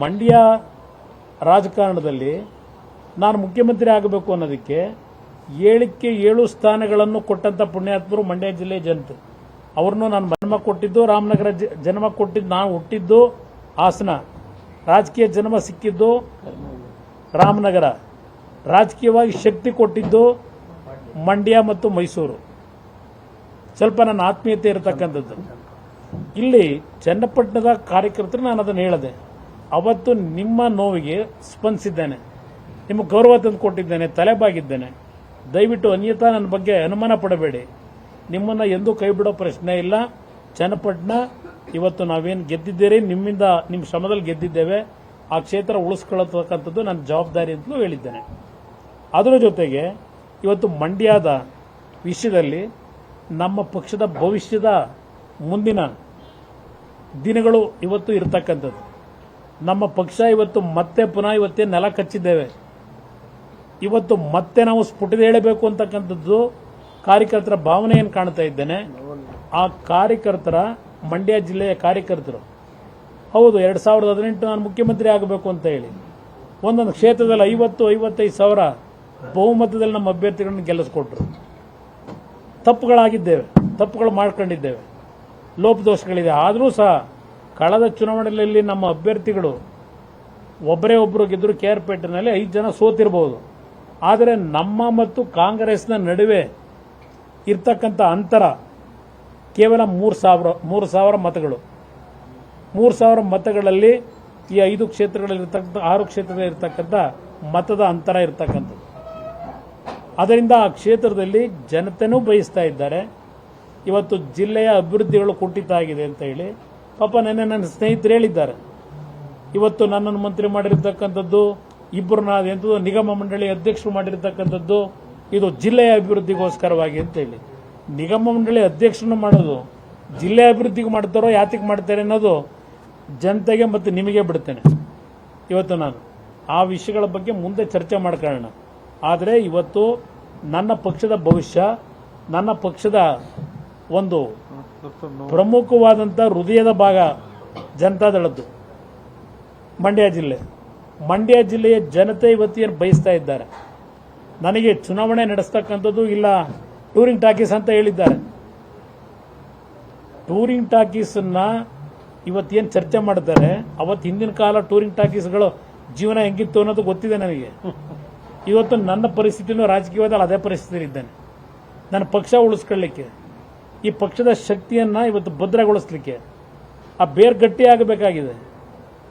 ಮಂಡ್ಯ ರಾಜಕಾರಣದಲ್ಲಿ ನಾನು ಮುಖ್ಯಮಂತ್ರಿ ಆಗಬೇಕು ಅನ್ನೋದಕ್ಕೆ 7ಕ್ಕೆ 7 ಸ್ಥಾನಗಳನ್ನು ಕೊಟ್ಟಂತ ಪುಣ್ಯಾತ್ಮರು ಮಂಡ್ಯ ಜಿಲ್ಲೆ ಜನತೆ. ಅವ್ರನ್ನು ನಾನು ಜನ್ಮ ಕೊಟ್ಟಿದ್ದು ರಾಮನಗರ, ಜನ್ಮ ಕೊಟ್ಟಿದ್ದು ನಾನು ಹುಟ್ಟಿದ್ದು ಹಾಸನ, ರಾಜಕೀಯ ಜನ್ಮ ಸಿಕ್ಕಿದ್ದು ರಾಮನಗರ, ರಾಜಕೀಯವಾಗಿ ಶಕ್ತಿ ಕೊಟ್ಟಿದ್ದು ಮಂಡ್ಯ ಮತ್ತು ಮೈಸೂರು. ಸ್ವಲ್ಪ ನನ್ನ ಆತ್ಮೀಯತೆ ಇರತಕ್ಕಂಥದ್ದು. ಇಲ್ಲಿ ಚನ್ನಪಟ್ಟಣದ ಕಾರ್ಯಕರ್ತರು ನಾನು ಅದನ್ನು ಹೇಳಿದೆ. ಅವತ್ತು ನಿಮ್ಮ ನೋವಿಗೆ ಸ್ಪಂದಿಸಿದ್ದೇನೆ, ನಿಮಗೆ ಗೌರವ ತಂದು ಕೊಟ್ಟಿದ್ದೇನೆ, ತಲೆಬಾಗಿದ್ದೇನೆ. ದಯವಿಟ್ಟು ಅನ್ಯತಾ ನನ್ನ ಬಗ್ಗೆ ಅನುಮಾನ ಪಡಬೇಡಿ. ನಿಮ್ಮನ್ನು ಎಂದೂ ಕೈ ಬಿಡೋ ಪ್ರಶ್ನೆ ಇಲ್ಲ. ಚನ್ನಪಟ್ಟಣ ಇವತ್ತು ನಾವೇನು ಗೆದ್ದಿದ್ದೀರಿ, ನಿಮ್ಮಿಂದ ನಿಮ್ಮ ಶ್ರಮದಲ್ಲಿ ಗೆದ್ದಿದ್ದೇವೆ. ಆ ಕ್ಷೇತ್ರ ಉಳಿಸ್ಕೊಳ್ಳತಕ್ಕಂಥದ್ದು ನನ್ನ ಜವಾಬ್ದಾರಿ ಅಂತಲೂ ಹೇಳಿದ್ದೇನೆ. ಅದರ ಜೊತೆಗೆ ಇವತ್ತು ಮಂಡ್ಯದ ವಿಷಯದಲ್ಲಿ ನಮ್ಮ ಪಕ್ಷದ ಭವಿಷ್ಯದ ಮುಂದಿನ ದಿನಗಳು ಇವತ್ತು ಇರತಕ್ಕಂಥದ್ದು. ನಮ್ಮ ಪಕ್ಷ ಇವತ್ತು ಮತ್ತೆ ಪುನಃ ಇವತ್ತೇ ನೆಲ ಕಚ್ಚಿದ್ದೇವೆ. ಇವತ್ತು ಮತ್ತೆ ನಾವು ಸ್ಫುಟದ ಹೇಳಬೇಕು ಅಂತಕ್ಕಂಥದ್ದು ಕಾರ್ಯಕರ್ತರ ಭಾವನೆಯನ್ನು ಕಾಣ್ತಾ ಇದ್ದೇನೆ. ಆ ಕಾರ್ಯಕರ್ತರ, ಮಂಡ್ಯ ಜಿಲ್ಲೆಯ ಕಾರ್ಯಕರ್ತರು, ಹೌದು 2018 ನಾನು ಮುಖ್ಯಮಂತ್ರಿ ಆಗಬೇಕು ಅಂತ ಹೇಳಿ ಒಂದೊಂದು ಕ್ಷೇತ್ರದಲ್ಲಿ 50-55 ಸಾವಿರ ಬಹುಮತದಲ್ಲಿ ನಮ್ಮ ಅಭ್ಯರ್ಥಿಗಳನ್ನು ಗೆಲ್ಲಿಸ್ಕೊಟ್ರು. ತಪ್ಪುಗಳಾಗಿದ್ದೇವೆ, ತಪ್ಪುಗಳು ಮಾಡ್ಕೊಂಡಿದ್ದೇವೆ, ಲೋಪದೋಷಗಳಿದೆ. ಆದರೂ ಸಹ ಕಳೆದ ಚುನಾವಣೆಯಲ್ಲಿ ನಮ್ಮ ಅಭ್ಯರ್ಥಿಗಳು ಒಬ್ಬರೇ ಒಬ್ಬರು ಗೆದ್ದರು. KR-ಪೇಟೆನಲ್ಲಿ 5 ಜನ ಸೋತಿರಬಹುದು. ಆದರೆ ನಮ್ಮ ಮತ್ತು ಕಾಂಗ್ರೆಸ್ನ ನಡುವೆ ಇರ್ತಕ್ಕಂಥ ಅಂತರ ಕೇವಲ 3,000 ಮತಗಳು. 3,000 ಮತಗಳಲ್ಲಿ ಈ 5 ಕ್ಷೇತ್ರಗಳಲ್ಲಿರ್ತಕ್ಕಂಥ 6 ಕ್ಷೇತ್ರದಲ್ಲಿರ್ತಕ್ಕಂಥ ಮತದ ಅಂತರ ಇರ್ತಕ್ಕಂಥದ್ದು. ಅದರಿಂದ ಆ ಕ್ಷೇತ್ರದಲ್ಲಿ ಜನತೆನೂ ಬಯಸ್ತಾ ಇದ್ದಾರೆ. ಇವತ್ತು ಜಿಲ್ಲೆಯ ಅಭಿವೃದ್ಧಿಗಳು ಕುಂಠಿತ ಆಗಿದೆ ಅಂತ ಹೇಳಿ ಪಾಪ ನೆನ್ನೆ ನನ್ನ ಸ್ನೇಹಿತರು ಹೇಳಿದ್ದಾರೆ. ಇವತ್ತು ನನ್ನನ್ನು ಮಂತ್ರಿ ಮಾಡಿರ್ತಕ್ಕಂಥದ್ದು ಇಬ್ಬರನ್ನ ಎಂಥದ್ದು ನಿಗಮ ಮಂಡಳಿ ಅಧ್ಯಕ್ಷರು ಮಾಡಿರ್ತಕ್ಕಂಥದ್ದು ಇದು ಜಿಲ್ಲೆಯ ಅಭಿವೃದ್ಧಿಗೋಸ್ಕರವಾಗಿ ಅಂತ ಹೇಳಿ. ನಿಗಮ ಮಂಡಳಿ ಅಧ್ಯಕ್ಷರನ್ನು ಮಾಡೋದು ಜಿಲ್ಲೆಯ ಅಭಿವೃದ್ಧಿಗೆ ಮಾಡ್ತಾರೋ ಯಾತಿಗೆ ಮಾಡ್ತಾರೆ ಅನ್ನೋದು ಜನತೆಗೆ ಮತ್ತು ನಿಮಗೆ ಬಿಡ್ತೇನೆ. ಇವತ್ತು ನಾನು ಆ ವಿಷಯಗಳ ಬಗ್ಗೆ ಮುಂದೆ ಚರ್ಚೆ ಮಾಡ್ಕೊಳ್ಳೋಣ. ಆದರೆ ಇವತ್ತು ನನ್ನ ಪಕ್ಷದ ಭವಿಷ್ಯ, ನನ್ನ ಪಕ್ಷದ ಒಂದು ಪ್ರಮುಖವಾದಂಥ ಹೃದಯದ ಭಾಗ ಜನತಾದಳದ್ದು ಮಂಡ್ಯ ಜಿಲ್ಲೆಯ ಜನತೆ ಇವತ್ತೇನು ಬಯಸ್ತಾ ಇದ್ದಾರೆ. ನನಗೆ ಚುನಾವಣೆ ನಡೆಸ್ತಕ್ಕಂಥದ್ದು ಇಲ್ಲ, ಟೂರಿಂಗ್ ಟಾಕೀಸ್ ಅಂತ ಹೇಳಿದ್ದಾರೆ. ಟೂರಿಂಗ್ ಟಾಕೀಸನ್ನ ಇವತ್ತೇನು ಚರ್ಚೆ ಮಾಡ್ತಾರೆ, ಅವತ್ತು ಹಿಂದಿನ ಕಾಲ ಟೂರಿಂಗ್ ಟಾಕೀಸ್ಗಳು ಜೀವನ ಹೆಂಗಿತ್ತು ಅನ್ನೋದು ಗೊತ್ತಿದೆ ನನಗೆ. ಇವತ್ತು ನನ್ನ ಪರಿಸ್ಥಿತಿನೂ ರಾಜಕೀಯವಾದಲ್ಲಿ ಅದೇ ಪರಿಸ್ಥಿತಿ ಇದ್ದೇನೆ. ನನ್ನ ಪಕ್ಷ ಉಳಿಸ್ಕೊಳ್ಳಿಕ್ಕೆ, ಈ ಪಕ್ಷದ ಶಕ್ತಿಯನ್ನು ಇವತ್ತು ಭದ್ರಗೊಳಿಸಲಿಕ್ಕೆ ಆ ಬೇರ್ ಗಟ್ಟಿಯಾಗಬೇಕಾಗಿದೆ.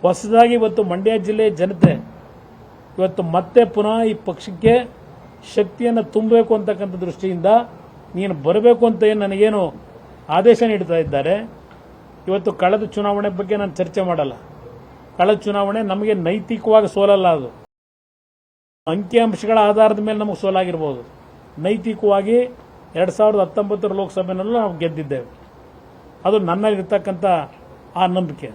ಹೊಸದಾಗಿ ಇವತ್ತು ಮಂಡ್ಯ ಜಿಲ್ಲೆಯ ಜನತೆ ಇವತ್ತು ಮತ್ತೆ ಪುನಃ ಈ ಪಕ್ಷಕ್ಕೆ ಶಕ್ತಿಯನ್ನು ತುಂಬಬೇಕು ಅಂತಕ್ಕಂಥ ದೃಷ್ಟಿಯಿಂದ ನೀನು ಬರಬೇಕು ಅಂತ ಏನು ನನಗೇನು ಆದೇಶ ನೀಡ್ತಾ ಇದ್ದಾರೆ. ಇವತ್ತು ಕಳೆದ ಚುನಾವಣೆ ಬಗ್ಗೆ ನಾನು ಚರ್ಚೆ ಮಾಡಲ್ಲ. ಕಳೆದ ಚುನಾವಣೆ ನಮಗೆ ನೈತಿಕವಾಗಿ ಸೋಲಲ್ಲ, ಅದು ಅಂಕಿಅಂಶಗಳ ಆಧಾರದ ಮೇಲೆ ನಮಗೆ ಸೋಲಾಗಿರ್ಬೋದು. ನೈತಿಕವಾಗಿ 2019 ಲೋಕಸಭೆನಲ್ಲೂ ನಾವು ಗೆದ್ದಿದ್ದೇವೆ. ಅದು ನನ್ನಲ್ಲಿರ್ತಕ್ಕಂಥ ಆ ನಂಬಿಕೆ.